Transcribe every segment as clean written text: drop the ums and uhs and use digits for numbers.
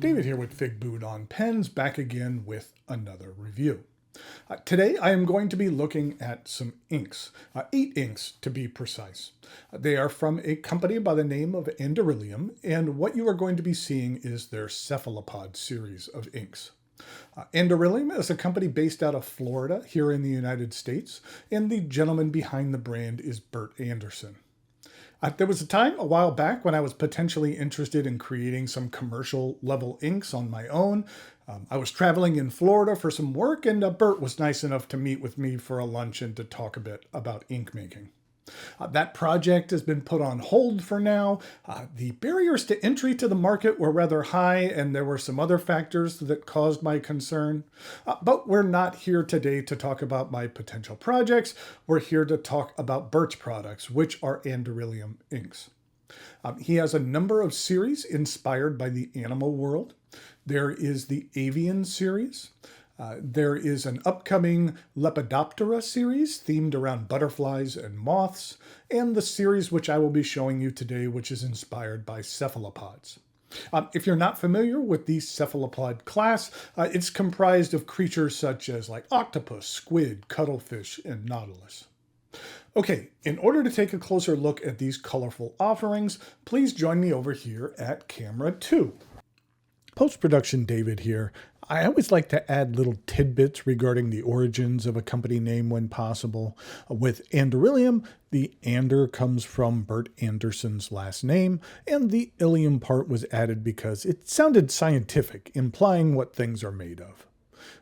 David here with Figboot on pens, back again with another review. Today I am going to be looking at some inks, 8 inks to be precise. They are from a company by the name of Anderillium, and what you are going to be seeing is their Cephalopod series of inks. Anderillium is a company based out of Florida here in the United States, and the gentleman behind the brand is Bert Anderson. There was a time a while back when I was potentially interested in creating some commercial level inks on my own. I was traveling in Florida for some work, and Bert was nice enough to meet with me for a lunch and to talk a bit about ink making. That project has been put on hold for now. The barriers to entry to the market were rather high, and there were some other factors that caused my concern. But we're not here today to talk about my potential projects. We're here to talk about Bert's products, which are Anderillium inks. He has a number of series inspired by the animal world. There is the Avian series. There is an upcoming Lepidoptera series themed around butterflies and moths, and the series which I will be showing you today, which is inspired by cephalopods. If you're not familiar with the cephalopod class, it's comprised of creatures such as like octopus, squid, cuttlefish, and nautilus. Okay, in order to take a closer look at these colorful offerings, please join me over here at camera 2. Post-production David here. I always like to add little tidbits regarding the origins of a company name when possible. With Anderillium, the Ander comes from Bert Anderson's last name, and the Illium part was added because it sounded scientific, implying what things are made of.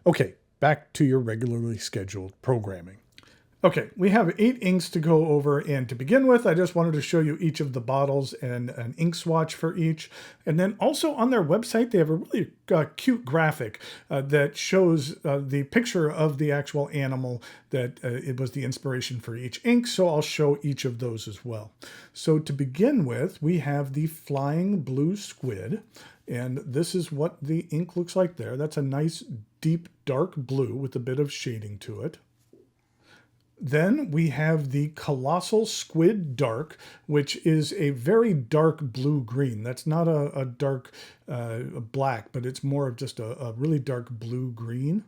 Okay, back to your regularly scheduled programming. Okay, we have 8 inks to go over, and to begin with, I just wanted to show you each of the bottles and an ink swatch for each. And then also on their website, they have a really cute graphic that shows the picture of the actual animal that it was the inspiration for each ink, so I'll show each of those as well. So to begin with, we have the Flying Blue Squid, and this is what the ink looks like there. That's a nice, deep, dark blue with a bit of shading to it. Then we have the Colossal Squid Dark, which is a very dark blue-green. That's not a dark black, but it's more of just a really dark blue-green.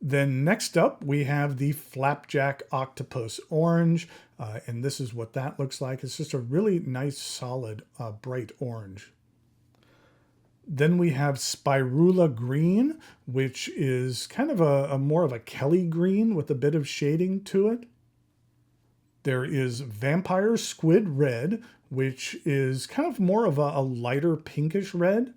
Then next up, we have the Flapjack Octopus Orange, and this is what that looks like. It's just a really nice, solid, bright orange. Then we have Spirula Green, which is kind of a more of a Kelly green with a bit of shading to it. There is Vampire Squid Red, which is kind of more of a lighter pinkish red.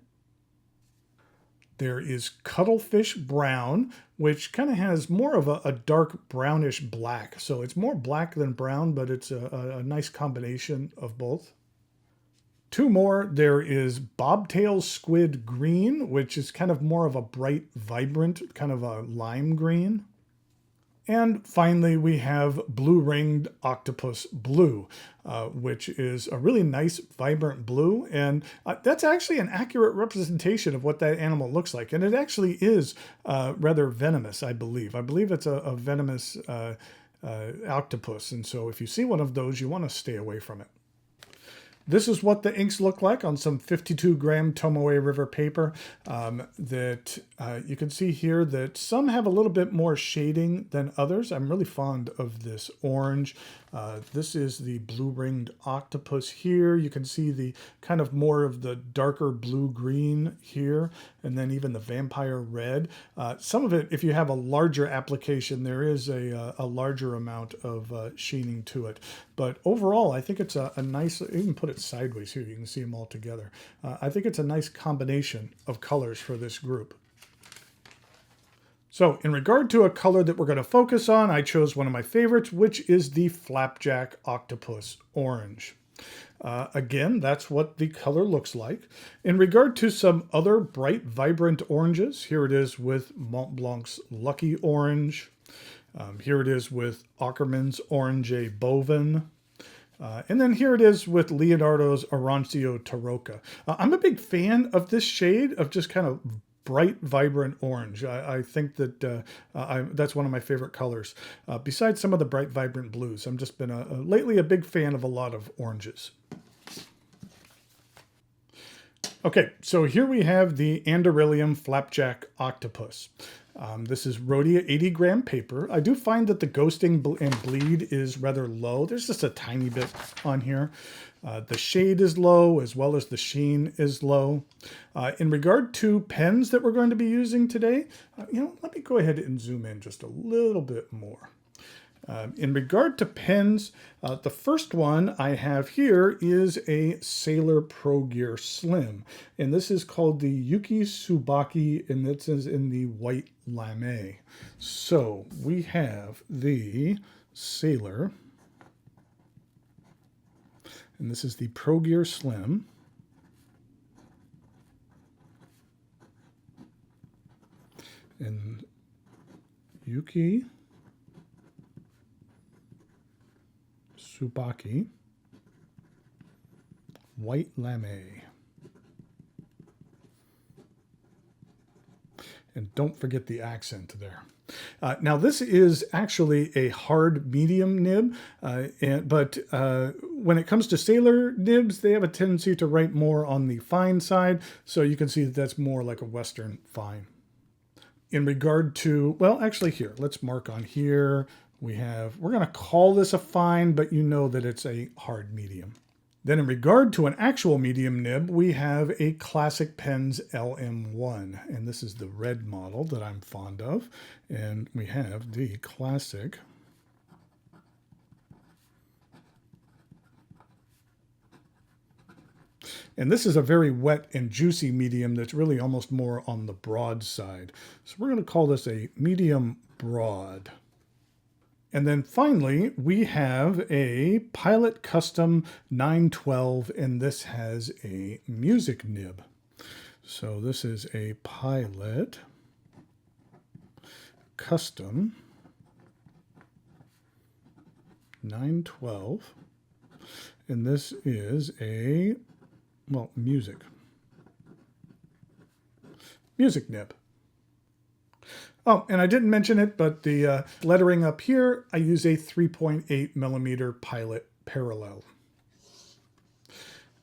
There is Cuttlefish Brown, which kind of has more of a dark brownish black. So it's more black than brown, but it's a nice combination of both. 2 more, there is Bobtail Squid Green, which is kind of more of a bright, vibrant, kind of a lime green. And finally, we have Blue-Ringed Octopus Blue, which is a really nice, vibrant blue. And that's actually an accurate representation of what that animal looks like. And it actually is rather venomous, I believe. I believe it's a venomous octopus. And so if you see one of those, you want to stay away from it. This is what the inks look like on some 52-gram Tomoe River paper that you can see here that some have a little bit more shading than others. I'm really fond of this orange. This is the blue-ringed octopus here. You can see the kind of more of the darker blue-green here, and then even the vampire red. Some of it, if you have a larger application, there is a larger amount of shading to it. But overall, I think it's a nice, you can put it sideways here, you can see them all together. I think it's a nice combination of colors for this group. So in regard to a color that we're going to focus on, I chose one of my favorites, which is the Flapjack Octopus Orange. Again, that's what the color looks like. In regard to some other bright, vibrant oranges, here it is with Mont Blanc's Lucky Orange. Here it is with Ackerman's Orange Bovin. And then here it is with Leonardo's Arancio Tarocca. I'm a big fan of this shade of just kind of bright, vibrant orange. I think that that's one of my favorite colors. Besides some of the bright, vibrant blues, I've just been lately a big fan of a lot of oranges. Okay, so here we have the Anderillium Flapjack Octopus. This is Rhodia 80 gram paper. I do find that the ghosting and bleed is rather low. There's just a tiny bit on here. The shade is low as well as the sheen is low. In regard to pens that we're going to be using today, let me go ahead and zoom in just a little bit more. In regard to pens, the first one I have here is a Sailor Pro Gear Slim. And this is called the Yuki Tsubaki, and this is in the white lame. So we have the Sailor, and this is the Pro Gear Slim. And Yuki Tsubaki, white lame. And don't forget the accent there. Now this is actually a hard medium nib, but when it comes to Sailor nibs, they have a tendency to write more on the fine side, so you can see that that's more like a Western fine. In regard to, well, actually here, let's mark on here. We're going to call this a fine, but you know that it's a hard medium. Then in regard to an actual medium nib, we have a Classic Pens LM1, and this is the red model that I'm fond of. And we have the Classic and this is a very wet and juicy medium that's really almost more on the broad side. So we're going to call this a medium broad. And then finally, we have a Pilot Custom 912, and this has a music nib. So this is a Pilot Custom 912, and this is a, well, music nib. Oh, and I didn't mention it, but the lettering up here, I use a 3.8 millimeter Pilot Parallel.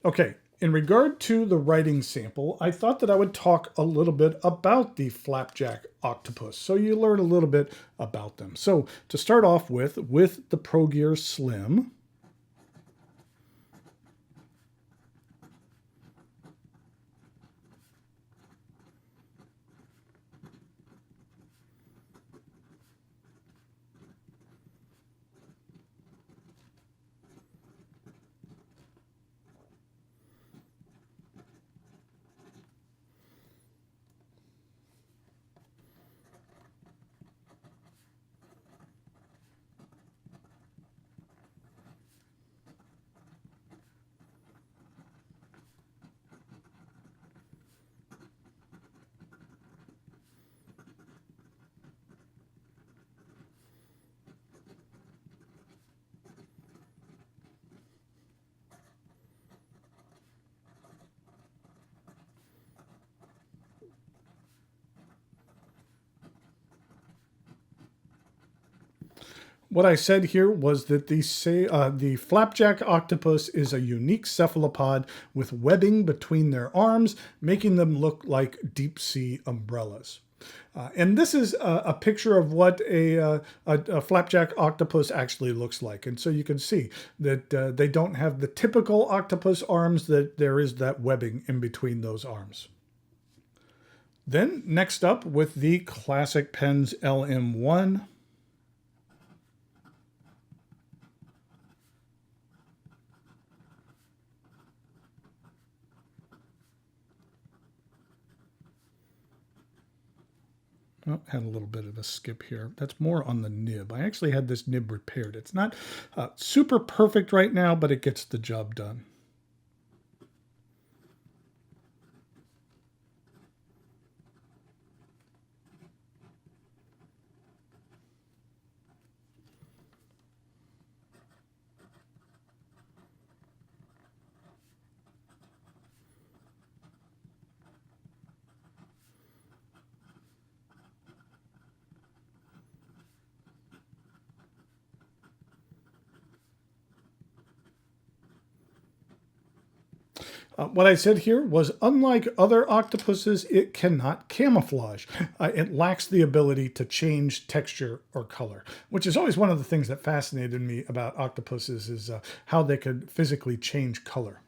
Okay, in regard to the writing sample, I thought that I would talk a little bit about the Flapjack Octopus, so you learn a little bit about them. So to start off with the Pro Gear Slim, what I said here was that the Flapjack Octopus is a unique cephalopod with webbing between their arms, making them look like deep sea umbrellas. And this is a picture of what a Flapjack Octopus actually looks like. And so you can see that they don't have the typical octopus arms, that there is that webbing in between those arms. Then next up with the Classic Pens LM1. Oh, had a little bit of a skip here. That's more on the nib. I actually had this nib repaired. It's not super perfect right now, but it gets the job done. What I said here was, unlike other octopuses, it cannot camouflage. It lacks the ability to change texture or color, which is always one of the things that fascinated me about octopuses, is how they could physically change color.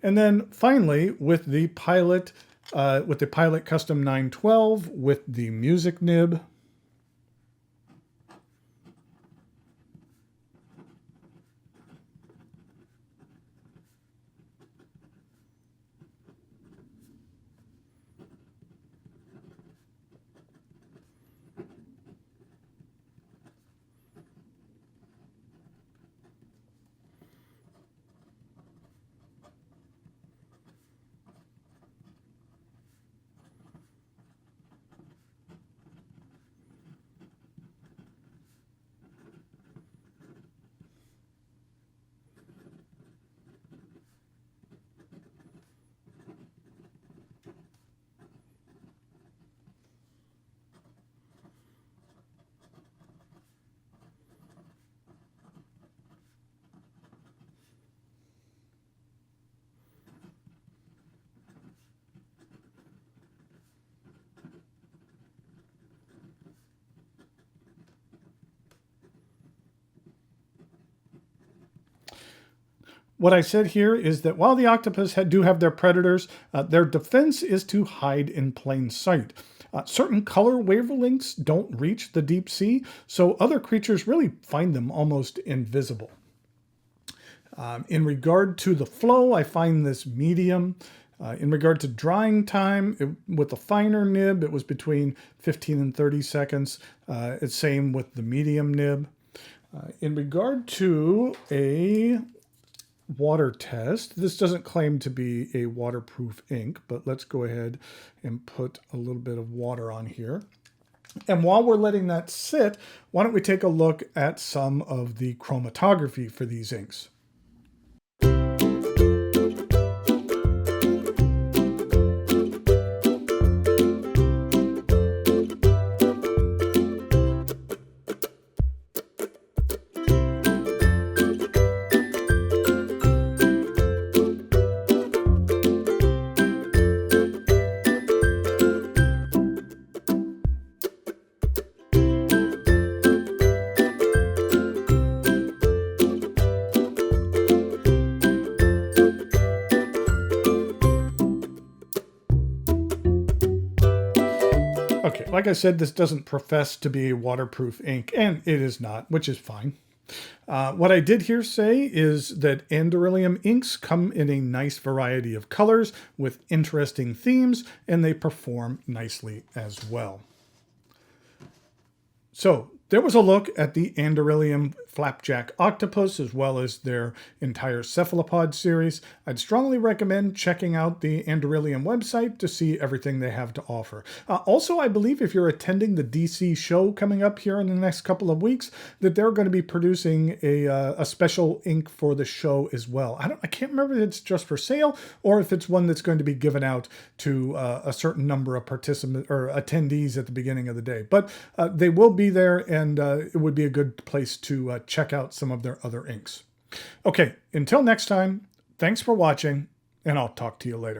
And then finally, with the Pilot Custom 912 with the music nib. What I said here is that while the octopus do have their predators, their defense is to hide in plain sight. Certain color wavelengths don't reach the deep sea, so other creatures really find them almost invisible. In regard to the flow, I find this medium. In regard to drying time, with the finer nib, it was between 15 and 30 seconds. It's same with the medium nib. In regard to a water test, this doesn't claim to be a waterproof ink, but let's go ahead and put a little bit of water on here. And while we're letting that sit, why don't we take a look at some of the chromatography for these inks. Okay, like I said, this doesn't profess to be a waterproof ink, and it is not, which is fine. What I did here say is that Anderillium inks come in a nice variety of colors with interesting themes, and they perform nicely as well. So there was a look at the Anderillium Flapjack Octopus, as well as their entire Cephalopod series. I'd strongly recommend checking out the Anderillium website to see everything they have to offer. Also, I believe if you're attending the DC show coming up here in the next couple of weeks, that they're going to be producing a special ink for the show as well. I can't remember if it's just for sale or if it's one that's going to be given out to a certain number of participants or attendees at the beginning of the day. But they will be there, and it would be a good place to check out some of their other inks. Okay, until next time, thanks for watching, and I'll talk to you later.